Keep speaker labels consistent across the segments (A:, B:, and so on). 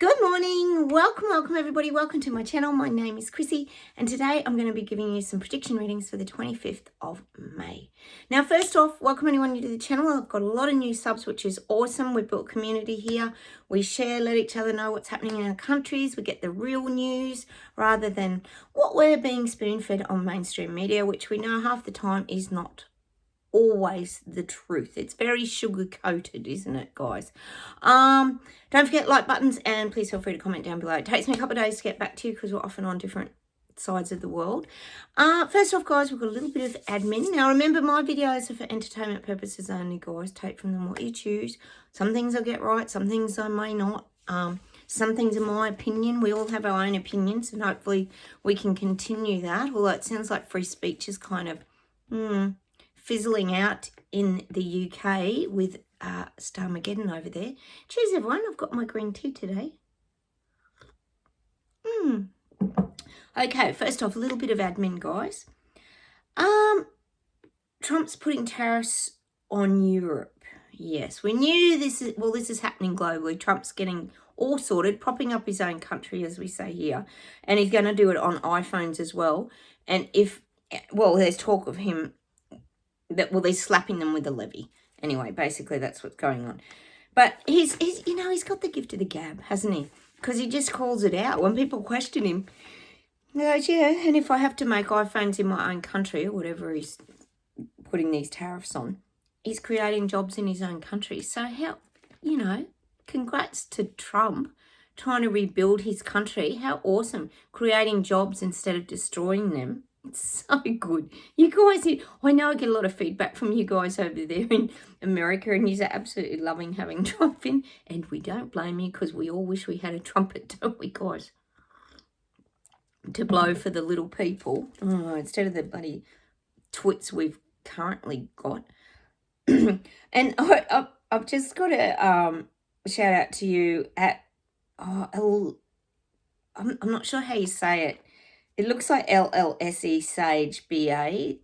A: Good morning, welcome everybody, welcome to my channel. My name is Chrissy and today I'm going to be giving you some prediction readings for the 25th of May. Now first off, welcome anyone new to the channel. I've got a lot of new subs, which is awesome. We've built a community here. We share, let each other know what's happening in our countries. We get the real news rather than what we're being spoon-fed on mainstream media, which we know half the time is not always the truth. It's very sugar coated, isn't it, guys? Don't forget like buttons and please feel free to comment down below. It takes me a couple of days to get back to you because we're often on different sides of the world. First off, guys, we've got a little bit of admin. Now remember, my videos are for entertainment purposes only, guys. Take from them what you choose. Some things I get right, some things I may not. Some things are my opinion. We all have our own opinions and hopefully we can continue that. Although it sounds like free speech is kind of fizzling out in the UK with Starmageddon over there. Cheers, everyone. I've got my green tea today. Okay, first off, a little bit of admin, guys. Trump's putting tariffs on Europe. Yes, we knew this is happening globally. Trump's getting all sorted, propping up his own country, as we say here. And he's going to do it on iPhones as well. And there's talk of him they're slapping them with a levy. Anyway, basically that's what's going on. But he's got the gift of the gab, hasn't he? Because he just calls it out when people question him. He goes, yeah, and if I have to make iPhones in my own country or whatever he's putting these tariffs on, he's creating jobs in his own country. So congrats to Trump trying to rebuild his country. How awesome. Creating jobs instead of destroying them. It's so good. You guys, I know I get a lot of feedback from you guys over there in America and you're absolutely loving having Trump in. And we don't blame you because we all wish we had a trumpet, don't we, guys? To blow for the little people. Instead of the bloody twits we've currently got. And I've just got a shout out to you at, I'm not sure how you say it. It looks like LLSE Sage BA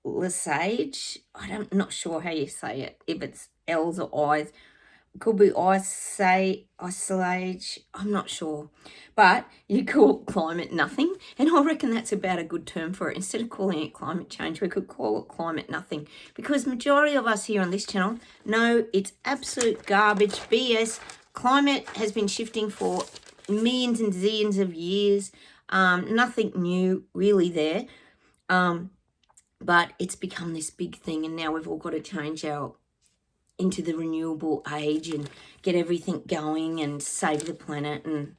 A: Lesage. I'm not sure how you say it. If it's L's or I's. It could be Isolage. I'm not sure. But you call climate nothing. And I reckon that's about a good term for it. Instead of calling it climate change, we could call it climate nothing. Because majority of us here on this channel know it's absolute garbage, BS. Climate has been shifting for millions and zillions of years. Nothing new really there, but it's become this big thing and now we've all got to change into the renewable age and get everything going and save the planet and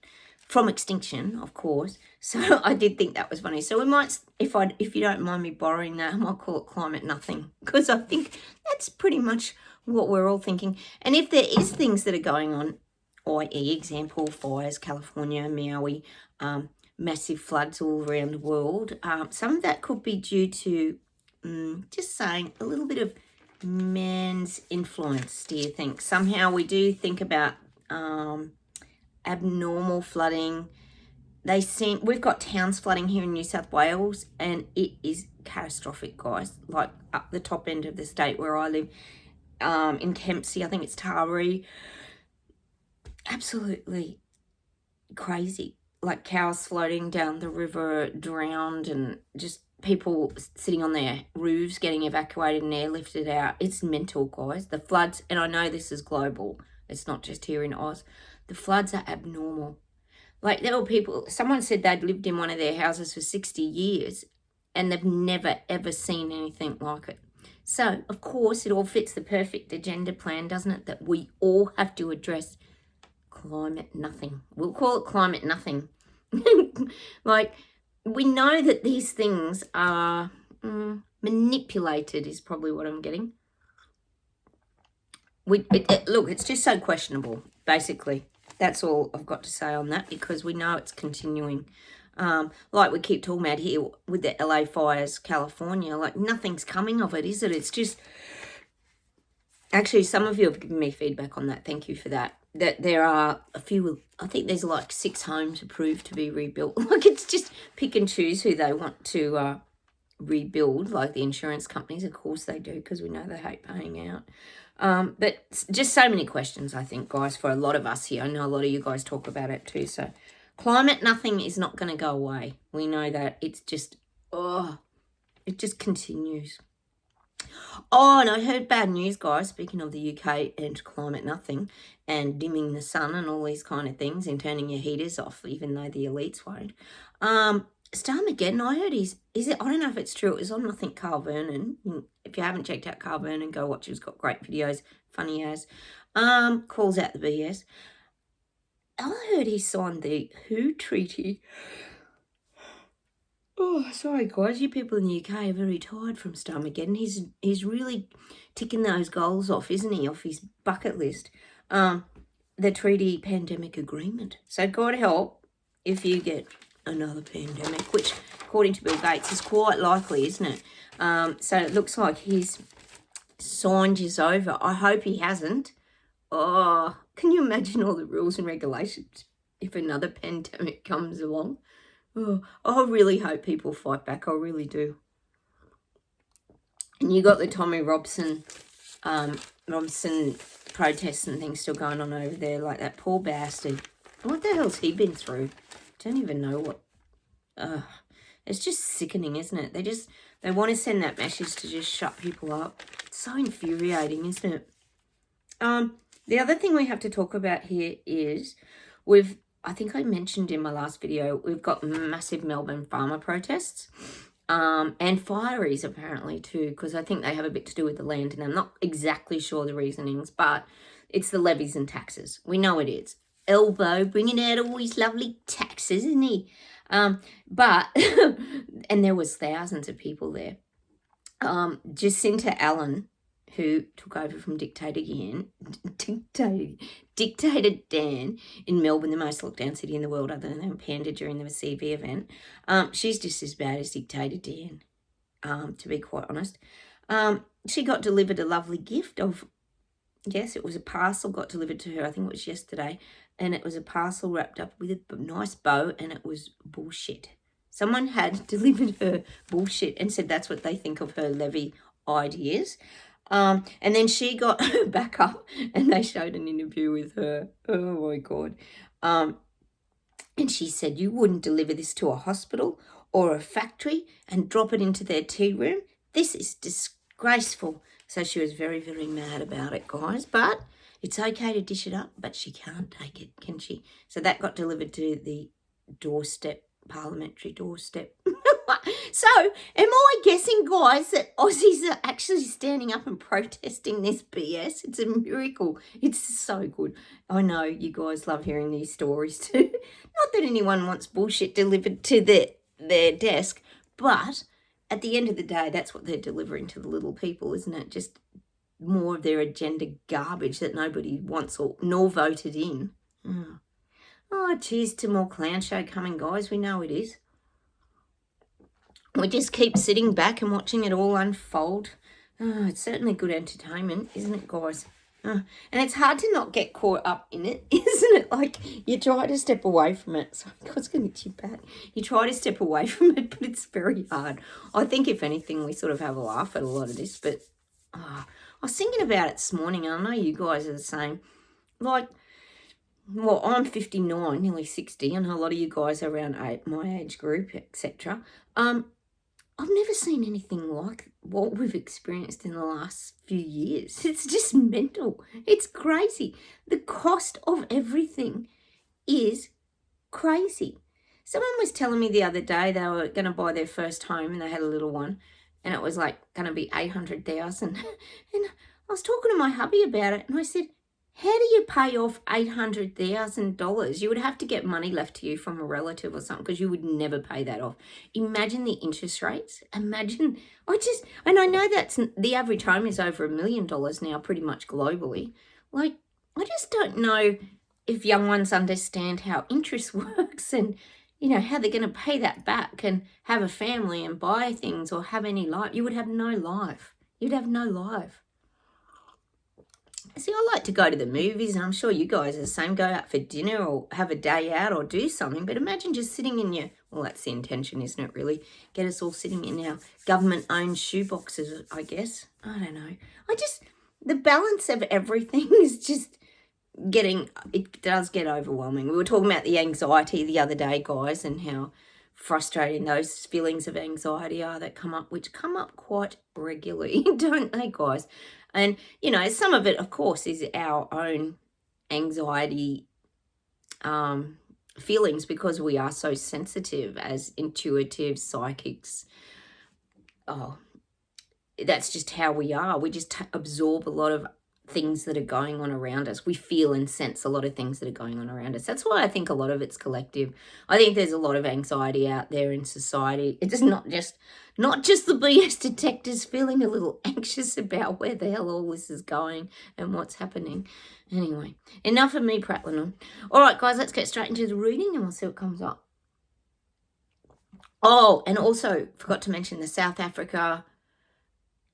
A: from extinction, of course. So I did think that was funny. So we might, if you don't mind me borrowing that, I might call it climate nothing because I think that's pretty much what we're all thinking. And if there is things that are going on, i.e. example, fires, California, Maui, massive floods all around the world. Some of that could be due to, just saying, a little bit of man's influence, do you think? Somehow we do think about abnormal flooding. We've got towns flooding here in New South Wales and it is catastrophic, guys. Like up the top end of the state where I live, in Kempsey, I think it's Taree. Absolutely crazy. Like cows floating down the river, drowned, and just people sitting on their roofs getting evacuated and airlifted out. It's mental, guys. The floods, and I know this is global. It's not just here in Oz. The floods are abnormal. Like there were people, someone said they'd lived in one of their houses for 60 years and they've never, ever seen anything like it. So, of course, it all fits the perfect agenda plan, doesn't it? That we all have to address climate nothing. We'll call it climate nothing. Like, we know that these things are manipulated is probably what I'm getting. Look, it's just so questionable, basically. That's all I've got to say on that because we know it's continuing. Like we keep talking about here with the LA fires, California, like nothing's coming of it, is it? It's just... Actually, some of you have given me feedback on that. Thank you for that. That there are a few, I think there's like 6 homes approved to be rebuilt. Like it's just pick and choose who they want to rebuild, like the insurance companies. Of course they do because we know they hate paying out. But just so many questions, I think, guys, for a lot of us here. I know a lot of you guys talk about it too. So climate, nothing is not going to go away. We know that. It's just, it just continues. Oh, and I heard bad news, guys, speaking of the UK and climate nothing and dimming the sun and all these kind of things and turning your heaters off, even though the elites won't. Starmageddon, I heard is it, I don't know if it's true, it was on, I think, Carl Vernon. If you haven't checked out Carl Vernon, go watch it. He's got great videos, funny as. Calls out the BS. I heard he signed the WHO treaty. Oh, sorry, guys. You people in the UK are very tired from Starmageddon. He's really ticking those goals off, isn't he, off his bucket list? The treaty pandemic agreement. So God help if you get another pandemic, which, according to Bill Gates, is quite likely, isn't it? So it looks like he's signed his over. I hope he hasn't. Oh, can you imagine all the rules and regulations if another pandemic comes along? Oh, I really hope people fight back. I really do. And you got the Tommy Robson protests and things still going on over there, like that poor bastard. What the hell's he been through? Don't even know what. It's just sickening, isn't it? They want to send that message to just shut people up. It's so infuriating, isn't it? The other thing we have to talk about here is I think I mentioned in my last video, we've got massive Melbourne farmer protests and fireys apparently too, because I think they have a bit to do with the land, and I'm not exactly sure the reasonings, but it's the levies and taxes. We know it is. Elbow bringing out all these lovely taxes, isn't he? But, and there was thousands of people there. Jacinta Allen, who took over from Dictator Dan in Melbourne, the most lockdown city in the world other than Panda during the CV event. She's just as bad as Dictator Dan, to be quite honest. She got delivered a lovely gift of, yes, it was a parcel got delivered to her, I think it was yesterday, and it was a parcel wrapped up with a nice bow, and it was bullshit. Someone had delivered her bullshit and said that's what they think of her levy ideas. And then she got back up and they showed an interview with her. Oh my God. And she said, you wouldn't deliver this to a hospital or a factory and drop it into their tea room. This is disgraceful. So she was very, very mad about it, guys. But it's okay to dish it up, but she can't take it, can she? So that got delivered to the doorstep, parliamentary doorstep. So, am I guessing, guys, that Aussies are actually standing up and protesting this BS? It's a miracle. It's so good. I know you guys love hearing these stories too. Not that anyone wants bullshit delivered to their desk, but at the end of the day, that's what they're delivering to the little people, isn't it? Just more of their agenda garbage that nobody wants nor voted in. Oh, cheers to more clown show coming, guys. We know it is. We just keep sitting back and watching it all unfold. Oh, it's certainly good entertainment, isn't it, guys? And it's hard to not get caught up in it, isn't it? Like, you try to step away from it. Sorry, God's going to get you back. You try to step away from it, but it's very hard. I think, if anything, we sort of have a laugh at a lot of this. But I was thinking about it this morning, and I know you guys are the same. Like, well, I'm 59, nearly 60, and a lot of you guys are around my age group, etc. I've never seen anything like what we've experienced in the last few years. It's just mental. It's crazy. The cost of everything is crazy. Someone was telling me the other day they were going to buy their first home and they had a little one, and it was like going to be $800,000. And I was talking to my hubby about it, and I said, how do you pay off $800,000? You would have to get money left to you from a relative or something, because you would never pay that off. Imagine the interest rates. Imagine, and I know that's the average home is over $1 million now, pretty much globally. Like, I just don't know if young ones understand how interest works and, you know, how they're going to pay that back and have a family and buy things or have any life. You would have no life. You'd have no life. See, I like to go to the movies, and I'm sure you guys are the same, go out for dinner or have a day out or do something, but imagine just sitting in your, well, that's the intention, isn't it, really? Get us all sitting in our government-owned shoeboxes, I guess. I don't know. the balance of everything is just it does get overwhelming. We were talking about the anxiety the other day, guys, and how frustrating those feelings of anxiety are that come up, which come up quite regularly, don't they, guys? And, you know, some of it, of course, is our own anxiety feelings, because we are so sensitive as intuitive psychics. Oh, that's just how we are. We just absorb a lot of things that are going on around us. We feel and sense a lot of things that are going on around us. That's why I think a lot of it's collective. I think there's a lot of anxiety out there in society. It's not just the BS detectors feeling a little anxious about where the hell all this is going and what's happening. Anyway, enough of me prattling on. All right, guys, let's get straight into the reading and we'll see what comes up. Oh, and also forgot to mention the South Africa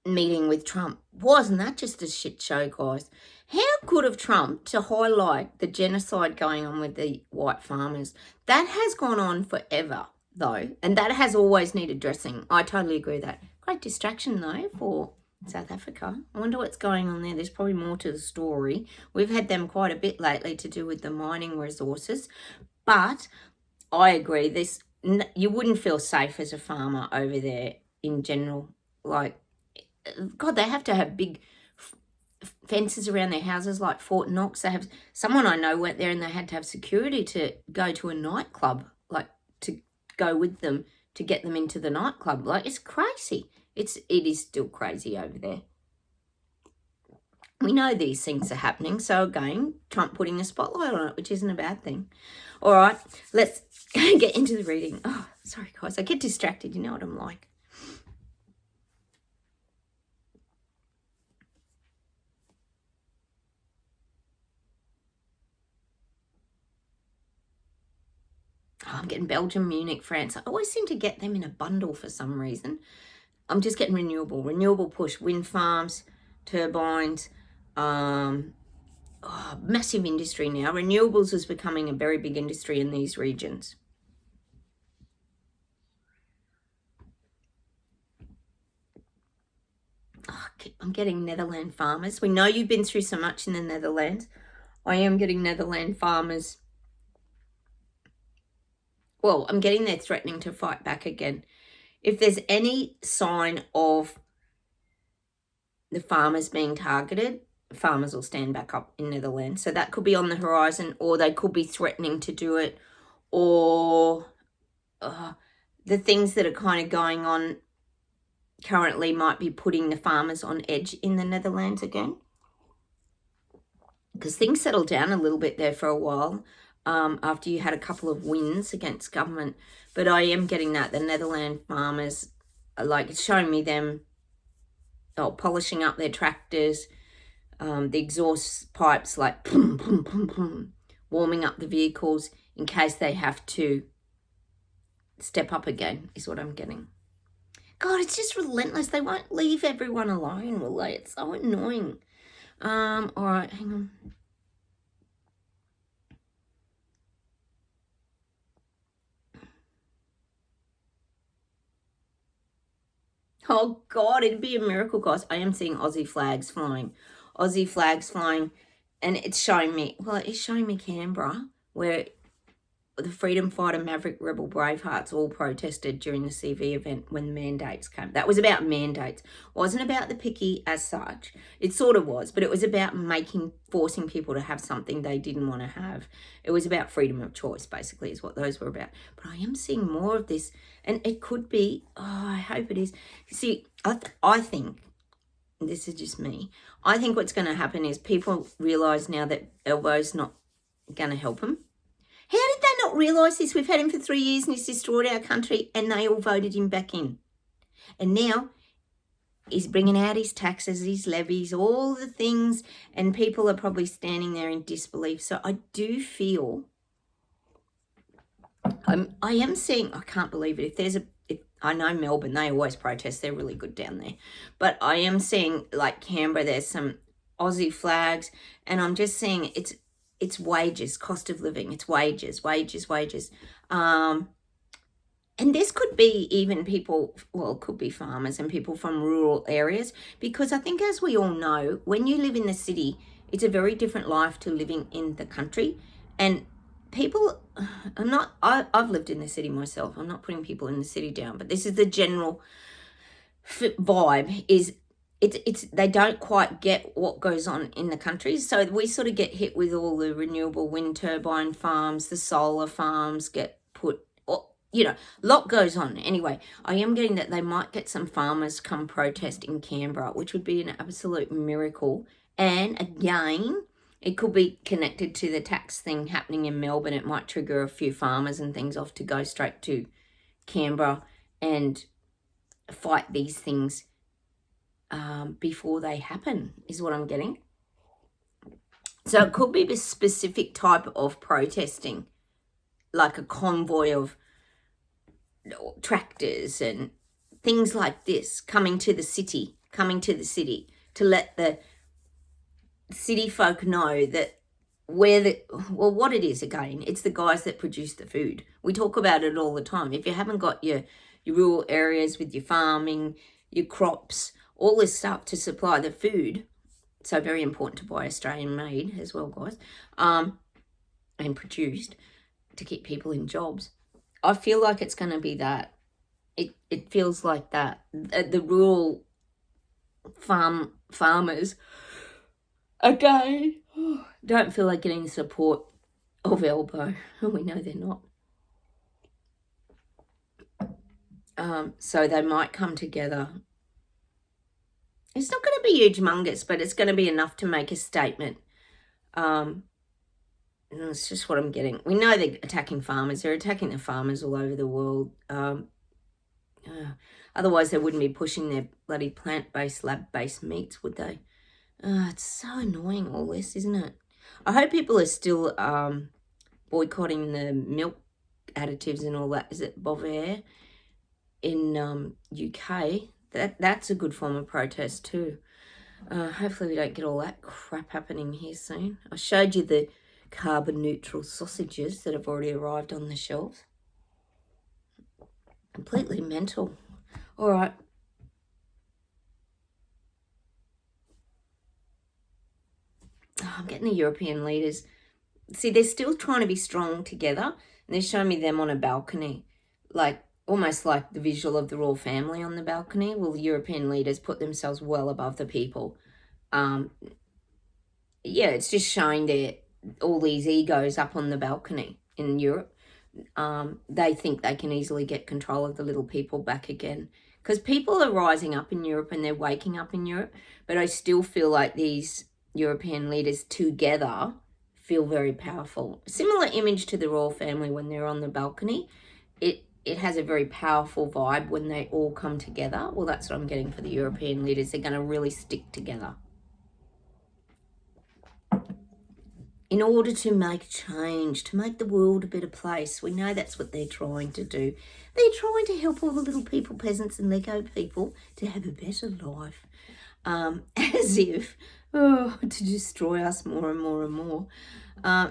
A: meeting with Trump. Wasn't that just a shit show, guys? How good of Trump to highlight the genocide going on with the white farmers. That has gone on forever, though, and that has always needed addressing. I totally agree with that. Great distraction, though, for South Africa. I wonder what's going on there. There's probably more to the story. We've had them quite a bit lately to do with the mining resources, but I agree. You wouldn't feel safe as a farmer over there in general. Like, God, they have to have big fences around their houses like Fort Knox. They have, someone I know went there and they had to have security to go to a nightclub, like to go with them to get them into the nightclub. Like, it's crazy. It is still crazy over there. We know these things are happening. So again, Trump putting a spotlight on it, which isn't a bad thing. All right, let's get into the reading. Oh, sorry, guys. I get distracted. You know what I'm like. Oh, I'm getting Belgium, Munich, France. I always seem to get them in a bundle for some reason. I'm just getting renewable push, wind farms, turbines, massive industry now. Renewables is becoming a very big industry in these regions. Oh, I'm getting Netherland farmers. We know you've been through so much in the Netherlands. I am getting Netherland farmers. Well, I'm getting they're threatening to fight back again. If there's any sign of the farmers being targeted, farmers will stand back up in Netherlands. So that could be on the horizon, or they could be threatening to do it, or the things that are kind of going on currently might be putting the farmers on edge in the Netherlands again. Because things settled down a little bit there for a while after you had a couple of wins against government. But I am getting that. The Netherlands farmers, like, it's showing me them polishing up their tractors, the exhaust pipes, like, pum, pum, pum, pum, warming up the vehicles in case they have to step up again, is what I'm getting. God, it's just relentless. They won't leave everyone alone, will they? It's so annoying. All right, hang on. Oh, God, it'd be a miracle, guys. I am seeing Aussie flags flying. Aussie flags flying. And it's showing me, well, it's showing me Canberra, where the Freedom Fighter, Maverick, Rebel, Bravehearts all protested during the CV event when the mandates came. That was about mandates. It wasn't about the picky as such. It sort of was, but it was about forcing people to have something they didn't want to have. It was about freedom of choice, basically, is what those were about. But I am seeing more of this, and it could be, I hope it is. See, I think, this is just me, I think what's going to happen is people realise now that Elbo's not going to help them. How did they not realise this? We've had him for 3 years and he's destroyed our country, and they all voted him back in. And now he's bringing out his taxes, his levies, all the things, and people are probably standing there in disbelief. So I do feel, I am seeing, I can't believe it. I know Melbourne, they always protest. They're really good down there. But I am seeing, like Canberra, there's some Aussie flags, and I'm just seeing it's wages, cost of living. It's wages. And And this could be even people, well, it could be farmers and people from rural areas, because I think, as we all know, when you live in the city, it's a very different life to living in the country. And people, I've lived in the city myself. I'm not putting people in the city down, but this is the general vibe, is it's they don't quite get what goes on in the country. So we sort of get hit with all the renewable wind turbine farms, the solar farms get put, a lot goes on. Anyway, I am getting that they might get some farmers come protest in Canberra, which would be an absolute miracle. And again, it could be connected to the tax thing happening in Melbourne. It might trigger a few farmers and things off to go straight to Canberra and fight these things before they happen, is what I'm getting. So it could be a specific type of protesting, like a convoy of tractors and things like this coming to the city to let the city folk know that what it is. Again, it's the guys that produce the food. We talk about it all the time. If you haven't got your rural areas with your farming, your crops, all this stuff to supply the food, so very important to buy Australian made as well, guys, and produced to keep people in jobs. I feel like it's going to be that. It feels like that. The rural farmers, again, don't feel like getting the support of Elbow. We know they're not. So they might come together. It's not going to be humongous, but it's going to be enough to make a statement. And it's just what I'm getting. We know they're attacking farmers. They're attacking the farmers all over the world. Otherwise, they wouldn't be pushing their bloody plant-based, lab-based meats, would they? It's so annoying, all this, isn't it? I hope people are still boycotting the milk additives and all that. Is it Bovaer in UK? That's a good form of protest too. Hopefully we don't get all that crap happening here soon. I showed you the carbon neutral sausages that have already arrived on the shelves. Completely mental. All right. I'm getting the European leaders. See, they're still trying to be strong together. And they're showing me them on a balcony. Like, almost like the visual of the royal family on the balcony. Well, the European leaders put themselves well above the people. Yeah, it's just showing all these egos up on the balcony in Europe. They think they can easily get control of the little people back again. Because people are rising up in Europe and they're waking up in Europe. But I still feel like these European leaders together feel very powerful. Similar image to the royal family when they're on the balcony. It has a very powerful vibe when they all come together. Well, that's what I'm getting for the European leaders. They're going to really stick together in order to make change, to make the world a better place. We know that's what they're trying to do. They're trying to help all the little people, peasants and Lego people, to have a better life. As if, to destroy us more and more and more.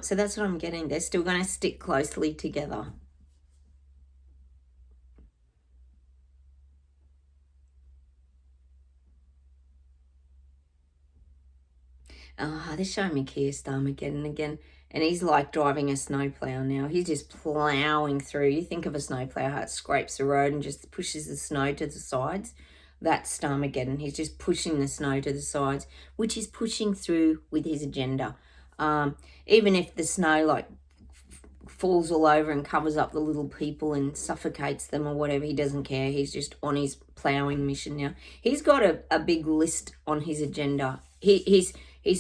A: So that's what I'm getting. They're still going to stick closely together. They're showing me Keir Starmer again and again. And he's like driving a snowplow now. He's just ploughing through. You think of a snowplow, how it scrapes the road and just pushes the snow to the sides. That's Starmageddon. He's just pushing the snow to the sides, which is pushing through with his agenda. Even if the snow falls all over and covers up the little people and suffocates them or whatever, he doesn't care. He's just on his ploughing mission now. He's got a big list on his agenda. He's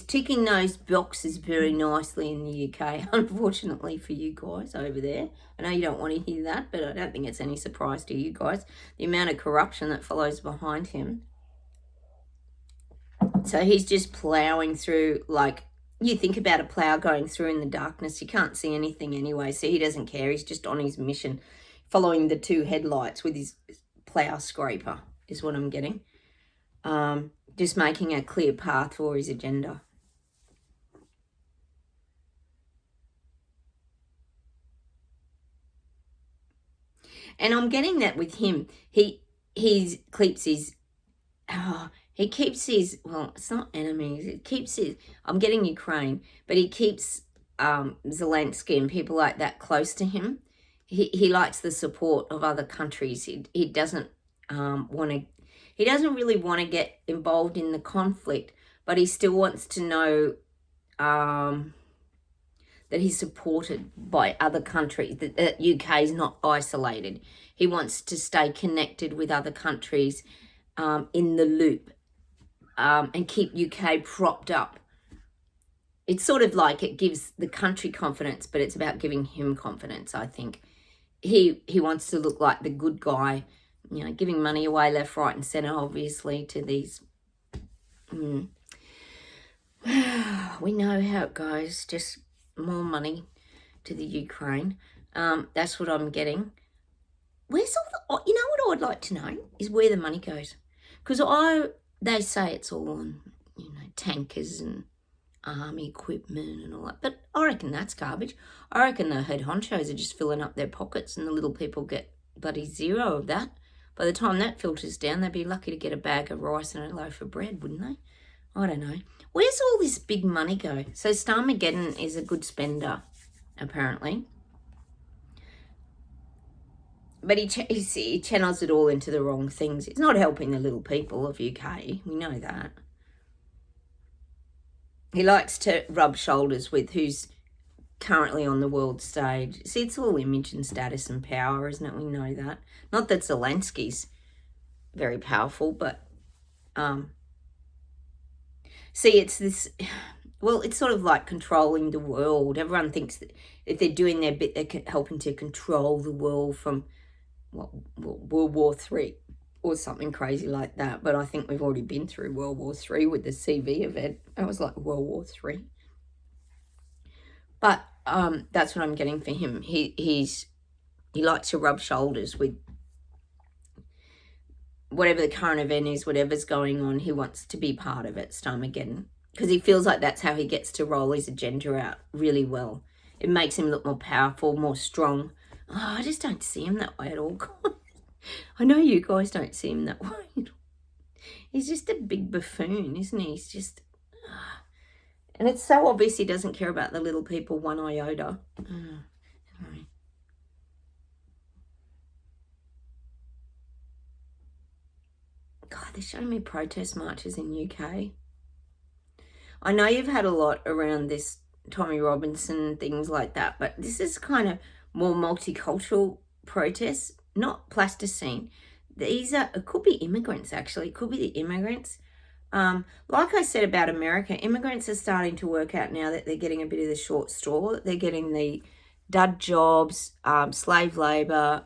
A: ticking those boxes very nicely in the UK, unfortunately for you guys over there. I know you don't want to hear that, but I don't think it's any surprise to you guys, the amount of corruption that follows behind him. So he's just ploughing through, like, you think about a plough going through in the darkness, you can't see anything anyway, so he doesn't care. He's just on his mission, following the two headlights with his plough scraper, is what I'm getting. Just making a clear path for his agenda. And I'm getting that with him. He keeps his, well, it's not enemies. It keeps his, I'm getting Ukraine, but he keeps Zelensky and people like that close to him. He likes the support of other countries. He doesn't he doesn't really want to get involved in the conflict, but he still wants to know that he's supported by other countries, that UK is not isolated. He wants to stay connected with other countries in the loop and keep UK propped up. It's sort of like it gives the country confidence, but it's about giving him confidence, I think. He wants to look like the good guy, you know, giving money away left, right and centre, obviously, to these... We know how it goes, just more money to the Ukraine. That's what I'm getting. Where's all the... You know what I would like to know is where the money goes. Because they say it's all on, you know, tankers and army equipment and all that. But I reckon that's garbage. I reckon the head honchos are just filling up their pockets and the little people get bloody zero of that. By the time that filters down, they'd be lucky to get a bag of rice and a loaf of bread, wouldn't they? I don't know. Where's all this big money go? So Starmageddon is a good spender, apparently. But he channels it all into the wrong things. It's not helping the little people of UK. We know that. He likes to rub shoulders with who's currently on the world stage. See, it's all image and status and power, isn't it? We know that. Not that Zelensky's very powerful, but... See, it's this... Well, it's sort of like controlling the world. Everyone thinks that if they're doing their bit, they're helping to control the world from World War III or something crazy like that. But I think we've already been through World War III with the CV event. That was like World War III. But that's what I'm getting for him. He likes to rub shoulders with whatever the current event is, whatever's going on. He wants to be part of it, Starmageddon, because he feels like that's how he gets to roll his agenda out really well. It makes him look more powerful, more strong. Oh, I just don't see him that way at all, guys. I know you guys don't see him that way. He's just a big buffoon, isn't he? He's just... And it's so obvious he doesn't care about the little people one iota. Anyway. God, they're showing me protest marches in UK. I know you've had a lot around this Tommy Robinson, things like that, but this is kind of more multicultural protests, not plasticine. These are, it could be immigrants actually, it could be the immigrants. Like I said about America, immigrants are starting to work out now that they're getting a bit of the short straw. They're getting the dud jobs, slave labour.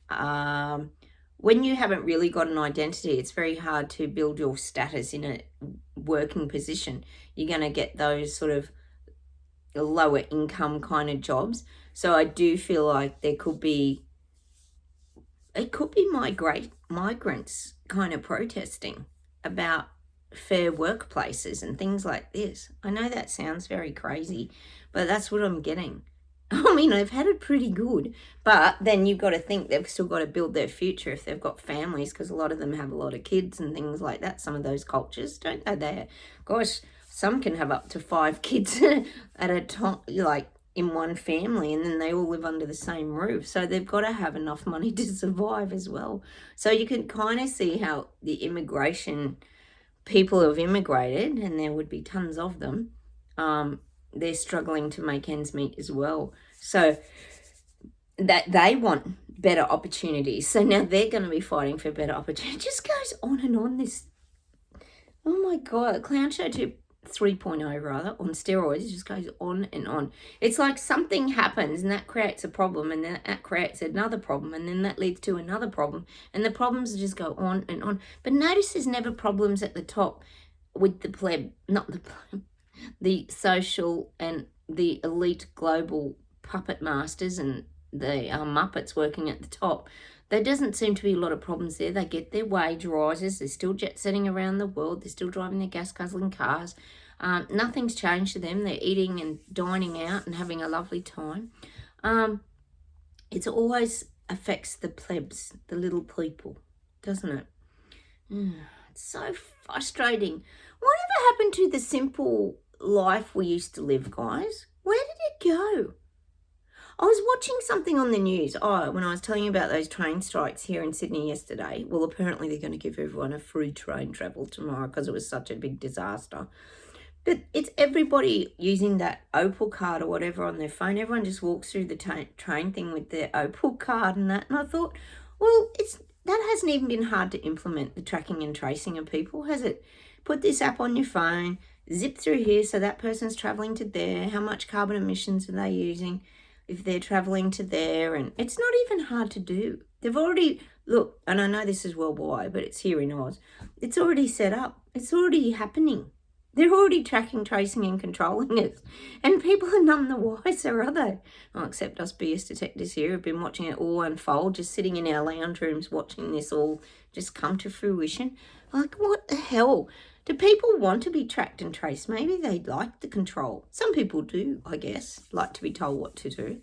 A: When you haven't really got an identity, it's very hard to build your status in a working position. You're going to get those sort of lower income kind of jobs. So I do feel like there could be, it could be migrants kind of protesting about fair workplaces and things like this. I know that sounds very crazy, but that's what I'm getting. I mean, they've had it pretty good, but then you've got to think they've still got to build their future if they've got families, because a lot of them have a lot of kids and things like that. Some of those cultures, don't they? Gosh, some can have up to 5 kids at a time, like in one family, and then they all live under the same roof. So they've got to have enough money to survive as well. So you can kind of see how the immigration, people who have immigrated, and there would be tons of them, they're struggling to make ends meet as well. So that they want better opportunities. So now they're going to be fighting for better opportunities. It just goes on and on. This, oh my God, Clown Show 3.0 rather, on steroids. It just goes on and on. It's like something happens and that creates a problem, and then that creates another problem, and then that leads to another problem, and the problems just go on and on. But notice there's never problems at the top with the pleb, not the pleb, the social and the elite global puppet masters and the Muppets working at the top. There doesn't seem to be a lot of problems there. They get their wage rises. They're still jet setting around the world. They're still driving their gas guzzling cars. Nothing's changed to them. They're eating and dining out and having a lovely time. It's always affects the plebs, the little people, doesn't it? It's so frustrating. Whatever happened to the simple life we used to live, guys? Where did it go? I was watching something on the news, when I was telling you about those train strikes here in Sydney yesterday. Well, apparently they're going to give everyone a free train travel tomorrow because it was such a big disaster. But it's everybody using that Opal card or whatever on their phone. Everyone just walks through the train thing with their Opal card and that. And I thought, well, that hasn't even been hard to implement, the tracking and tracing of people, has it? Put this app on your phone, zip through here so that person's travelling to there. How much carbon emissions are they using if they're travelling to there? And it's not even hard to do. They've already, look, and I know this is worldwide, but it's here in Oz. It's already set up. It's already happening. They're already tracking, tracing and controlling it. And people are none the wiser, are they? Oh, except us BS detectives here have been watching it all unfold, just sitting in our lounge rooms watching this all just come to fruition. Like, what the hell? Do people want to be tracked and traced? Maybe they like the control. Some people do, I guess, like to be told what to do.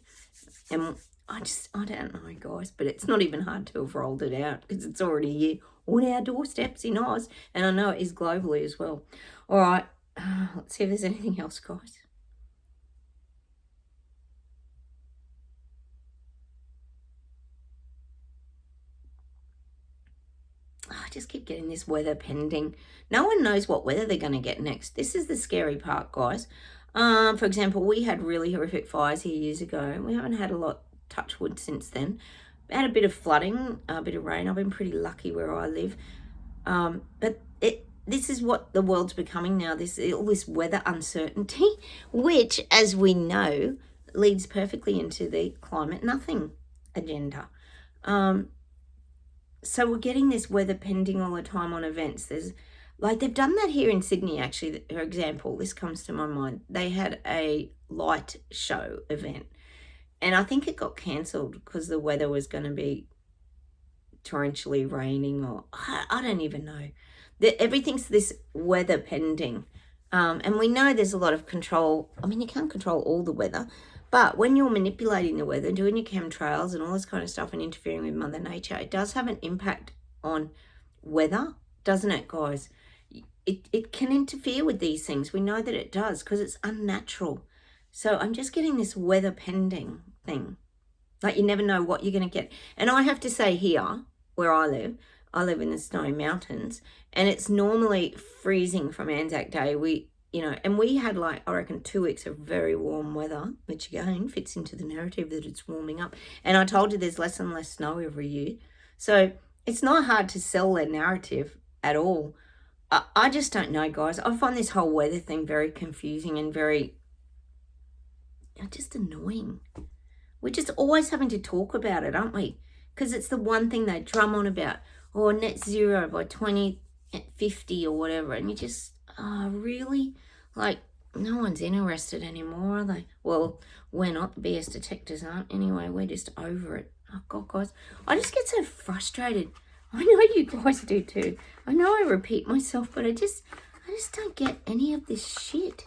A: And I don't know, guys, but it's not even hard to have rolled it out because it's already here on our doorsteps in Oz. And I know it is globally as well. All right, let's see if there's anything else, guys. I just keep getting this weather pending. No one knows what weather they're going to get next. This is the scary part, guys. For example, we had really horrific fires here years ago. We haven't had a lot, touch wood, since then. We had a bit of flooding, a bit of rain. I've been pretty lucky where I live. But this is what the world's becoming now, all this weather uncertainty, which, as we know, leads perfectly into the climate nothing agenda. So we're getting this weather pending all the time on events. They've done that here in Sydney, actually. For example, this comes to my mind. They had a light show event, and I think it got cancelled because the weather was going to be torrentially raining, or I don't even know. Everything's this weather pending. And we know there's a lot of control. I mean, you can't control all the weather, but when you're manipulating the weather, doing your chemtrails and all this kind of stuff and interfering with Mother Nature, it does have an impact on weather, doesn't it, guys? It can interfere with these things. We know that it does because it's unnatural. So I'm just getting this weather pending thing. Like, you never know what you're going to get. And I have to say, here, where I live in the Snowy Mountains, and it's normally freezing from Anzac Day. We had, I reckon, 2 weeks of very warm weather, which again fits into the narrative that it's warming up. And I told you there's less and less snow every year. So it's not hard to sell their narrative at all. I just don't know, guys. I find this whole weather thing very confusing and very just annoying. We're just always having to talk about it, aren't we? Because it's the one thing they drum on about, or net zero by 2050 or whatever. And you just, really? Like, no one's interested anymore, are they? Well, we're not. The BS detectors aren't anyway. We're just over it. Oh, God, guys. I just get so frustrated. I know you guys do too. I know I repeat myself, but I just don't get any of this shit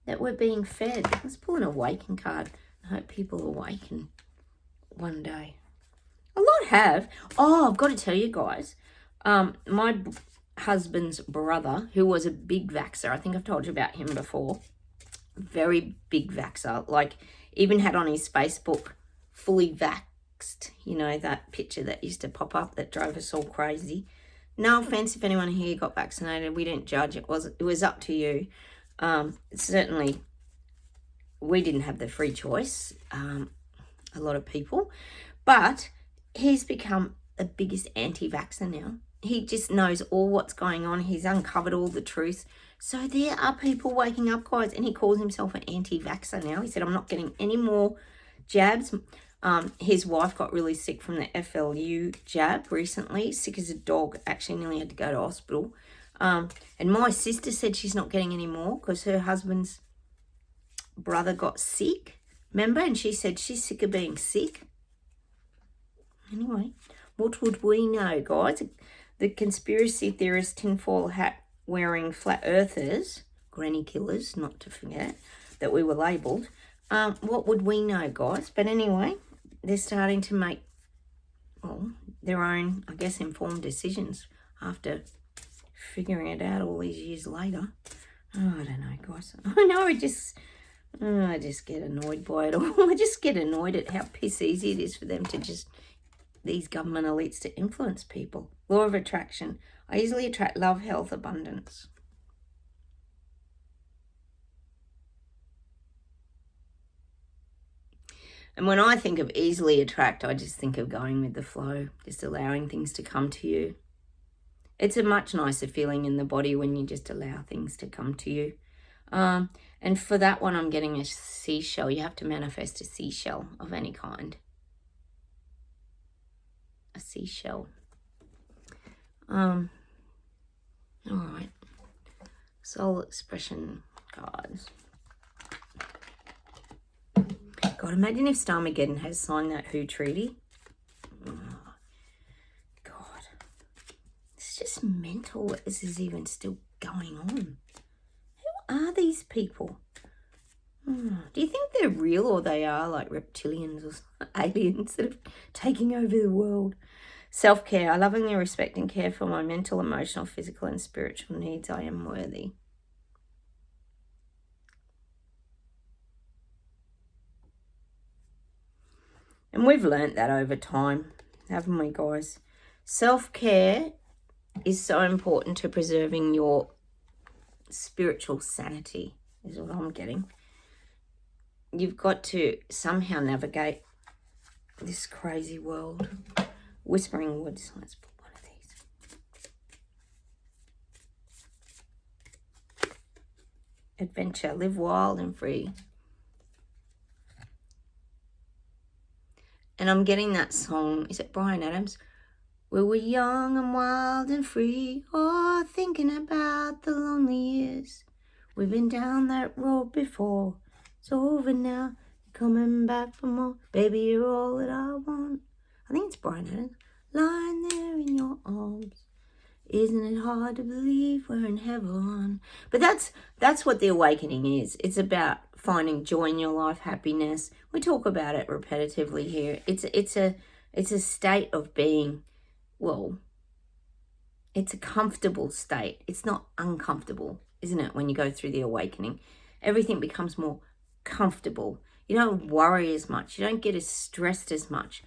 A: that we're being fed. Let's pull an awaken card. I hope people awaken one day. A lot have. Oh, I've got to tell you guys, my husband's brother, who was a big vaxxer, I think I've told you about him before, very big vaxxer, like even had on his Facebook, fully vaxxed, that picture that used to pop up that drove us all crazy. No offense if anyone here got vaccinated, we didn't judge, it was up to you. Certainly, we didn't have the free choice, a lot of people, but he's become the biggest anti-vaxxer now. He just knows all what's going on. He's uncovered all the truth. So there are people waking up, guys, and he calls himself an anti-vaxxer now. He said, I'm not getting any more jabs. His wife got really sick from the FLU jab recently, sick as a dog, actually nearly had to go to hospital. And my sister said she's not getting any more because her husband's brother got sick, remember? And she said she's sick of being sick. Anyway, what would we know, guys? The conspiracy theorists, tinfoil hat wearing flat earthers, granny killers, not to forget, that we were labelled. What would we know, guys? But anyway, they're starting to make well, their own, I guess, informed decisions after figuring it out all these years later. Oh, I don't know, guys. I know I just get annoyed by it all. I just get annoyed at how piss easy it is for them to just, these government elites, to influence people. Law of attraction. I easily attract love, health, abundance. And when I think of easily attract, I just think of going with the flow, just allowing things to come to you. It's a much nicer feeling in the body when you just allow things to come to you. And for that one, I'm getting a seashell. You have to manifest a seashell of any kind. A seashell. All right. Soul expression cards. God, imagine if Starmageddon has signed that WHO treaty. Oh, God. It's just mental that this is even still going on. Who are these people? Do you think they're real, or they are like reptilians or aliens that are taking over the world? Self-care. I lovingly respect and care for my mental, emotional, physical and spiritual needs. I am worthy. And we've learnt that over time, haven't we, guys? Self-care is so important to preserving your spiritual sanity, is what I'm getting. You've got to somehow navigate this crazy world. Whispering Woods. Let's put one of these. Adventure. Live wild and free. And I'm getting that song. Is it Bryan Adams? We were young and wild and free. Oh, thinking about the lonely years. We've been down that road before. It's over now. Coming back for more. Baby, you're all that I want. I think it's Bryan Adams. Lying there in your arms. Isn't it hard to believe we're in heaven? But that's what the awakening is. It's about finding joy in your life, happiness. We talk about it repetitively here. It's a state of being, well, it's a comfortable state. It's not uncomfortable, isn't it? When you go through the awakening, everything becomes more comfortable. You don't worry as much. You don't get as stressed as much.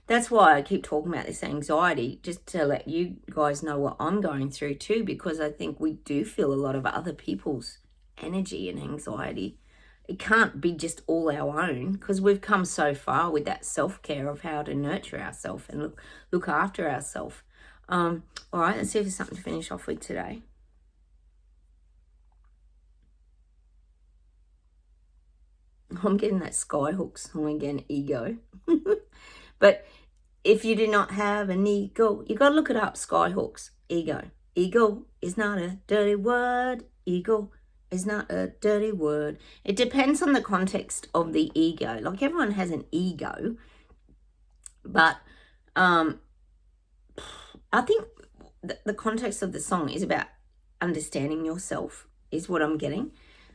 A: That's why I keep talking about this anxiety, just to let you guys know what I'm going through too, because I think we do feel a lot of other people's energy and anxiety. It can't be just all our own, because we've come so far with that self-care of how to nurture ourselves and look after ourselves. All right, let's see if there's something to finish off with today. I'm getting that Skyhook song again, ego. But if you do not have an ego, you got to look it up, Skyhooks, ego. Ego is not a dirty word. Ego is not a dirty word. It depends on the context of the ego. Like, everyone has an ego. But I think the context of the song is about understanding yourself, is what I'm getting.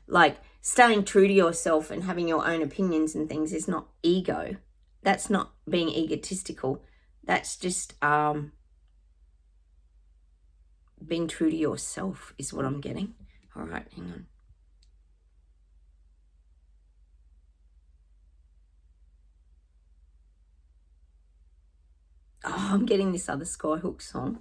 A: Like, staying true to yourself and having your own opinions and things is not ego. That's not being egotistical. That's just being true to yourself is what I'm getting. All right, hang on. Oh, I'm getting this other Skyhook song.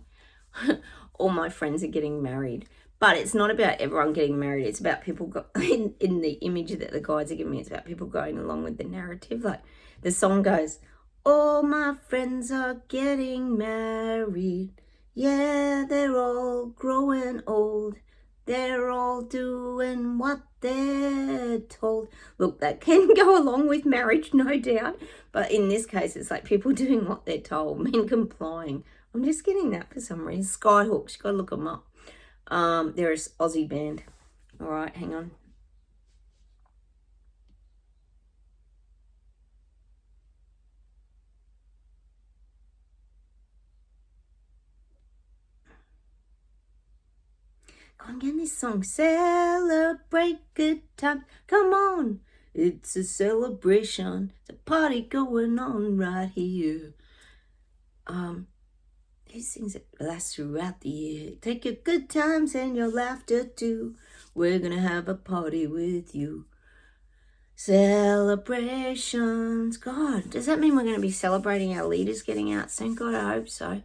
A: All my friends are getting married. But it's not about everyone getting married. It's about people, in the image that the guides are giving me, it's about people going along with the narrative. Like, the song goes, all my friends are getting married. Yeah, they're all growing old. They're all doing what they're told. Look, that can go along with marriage, no doubt. But in this case, it's like people doing what they're told, men complying. I'm just getting that for some reason. Skyhooks, you got to look them up. There's Aussie band. All right, hang on. I'm getting this song. Celebrate good times. Come on. It's a celebration. It's a party going on right here. These things that last throughout the year. Take your good times and your laughter too. We're gonna have a party with you. Celebrations. God, does that mean we're going to be celebrating our leaders getting out soon? God, I hope so.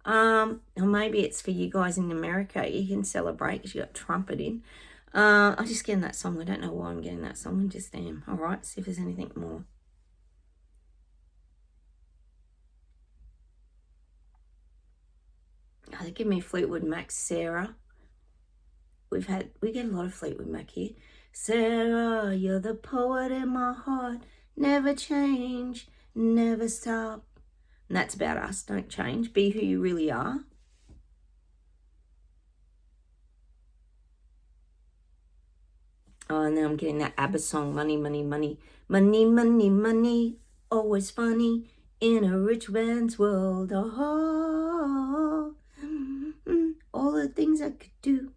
A: Or maybe it's for you guys in America. You can celebrate because you got trumpet in. I'm just getting that song. I don't know why I'm getting that song. I just am. All right, see if there's anything more. Oh, they give me Fleetwood Mac, Sarah. We get a lot of Fleetwood Mac here. Sarah, you're the poet in my heart. Never change, never stop. And that's about us. Don't change. Be who you really are. Oh, and then I'm getting that ABBA song, Money, Money, Money. Money, money, money. Always funny in a rich man's world. Oh, all the things I could do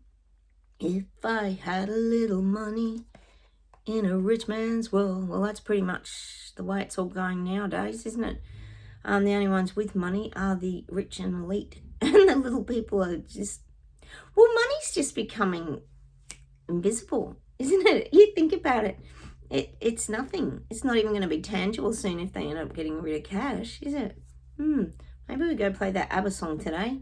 A: if I had a little money in a rich man's world. Well, that's pretty much the way it's all going nowadays, isn't it? The only ones with money are the rich and elite. And the little people are just... Well, money's just becoming invisible, isn't it? You think about it. It's nothing. It's not even going to be tangible soon if they end up getting rid of cash, is it? Maybe we go play that ABBA song today.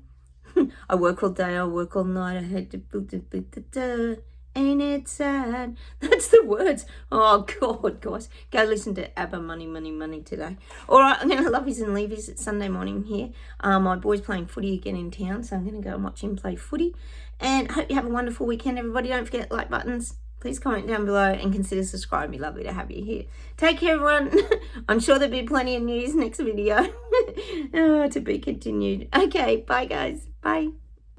A: I work all day, I work all night, I had to... Ain't it sad? That's the words. Oh, God, guys. Go listen to ABBA, Money, Money, Money today. All right, I'm going to love yous and leave yous. It's Sunday morning here. My boy's playing footy again in town, so I'm going to go and watch him play footy. And I hope you have a wonderful weekend, everybody. Don't forget like buttons. Please comment down below and consider subscribing. It'd be lovely to have you here. Take care, everyone. I'm sure there'll be plenty of news next video. To be continued. Okay, bye, guys. Bye.